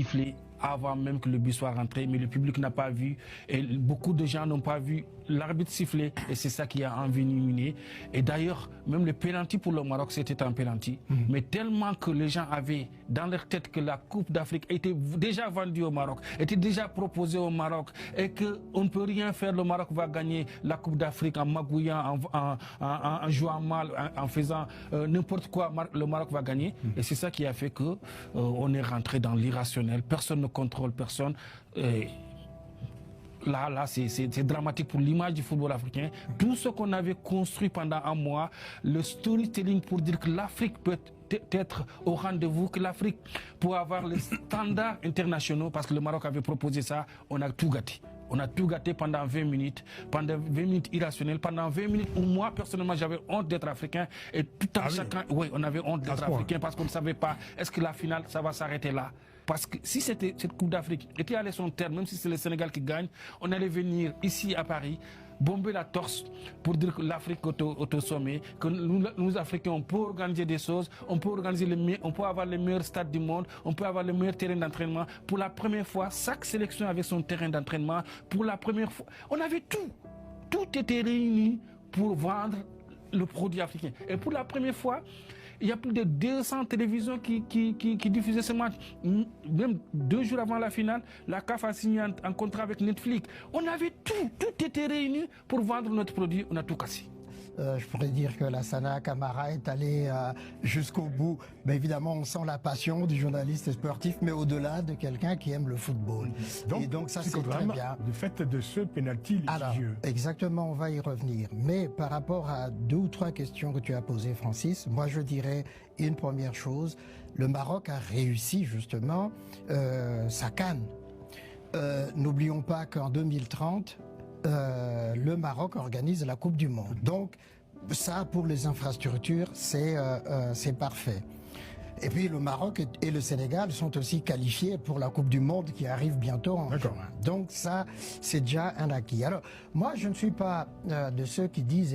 sifflé avant même que le but soit rentré, mais le public n'a pas vu et beaucoup de gens n'ont pas vu l'arbitre siffler et c'est ça qui a envenimé. Et d'ailleurs, même le penalty pour le Maroc, c'était un penalty. Mais tellement que les gens avaient dans leur tête que la Coupe d'Afrique était déjà vendue au Maroc, était déjà proposée au Maroc et qu'on ne peut rien faire, le Maroc va gagner la Coupe d'Afrique en magouillant, en jouant mal, en faisant n'importe quoi, le Maroc va gagner. Et c'est ça qui a fait que on est rentré dans l'irrationnel. Personne ne contrôle personne. Là, c'est dramatique pour l'image du football africain. Tout ce qu'on avait construit pendant un mois, le storytelling pour dire que l'Afrique peut être au rendez-vous, que l'Afrique peut avoir les standards internationaux, parce que le Maroc avait proposé ça, on a tout gâté. On a tout gâté pendant 20 minutes irrationnelles, pendant 20 minutes où moi, personnellement, j'avais honte d'être africain et tout à chacun, oui, on avait honte d'être africain parce qu'on ne savait pas, est-ce que la finale, ça va s'arrêter là? Parce que si cette Coupe d'Afrique était allée son terme, même si c'est le Sénégal qui gagne, on allait venir ici à Paris, bomber la torse pour dire que l'Afrique est au sommet, que nous Africains, on peut organiser des choses, on peut avoir les meilleurs stades du monde, on peut avoir les meilleurs terrains d'entraînement. Pour la première fois, chaque sélection avait son terrain d'entraînement. Pour la première fois, on avait tout. Tout était réuni pour vendre le produit africain. Et pour la première fois, il y a plus de 200 télévisions qui diffusaient ce match. Même 2 jours avant la finale, la CAF a signé un contrat avec Netflix. On avait tout. Tout était réuni pour vendre notre produit. On a tout cassé. Je pourrais dire que Lassana Camara est allé jusqu'au bout. Mais évidemment, on sent la passion du journaliste sportif, mais au-delà de quelqu'un qui aime le football. Donc ça, c'est très bien. Le fait de ce pénalty litigieux. Alors, exactement, on va y revenir. Mais par rapport à 2 ou 3 questions que tu as posées, Francis, moi je dirais une première chose. Le Maroc a réussi justement sa CAN. N'oublions pas qu'en 2030, le Maroc organise la Coupe du Monde. Donc ça, pour les infrastructures, c'est parfait. Et puis le Maroc et le Sénégal sont aussi qualifiés pour la Coupe du Monde qui arrive bientôt en juin. Donc ça, c'est déjà un acquis. Alors moi, je ne suis pas de ceux qui disent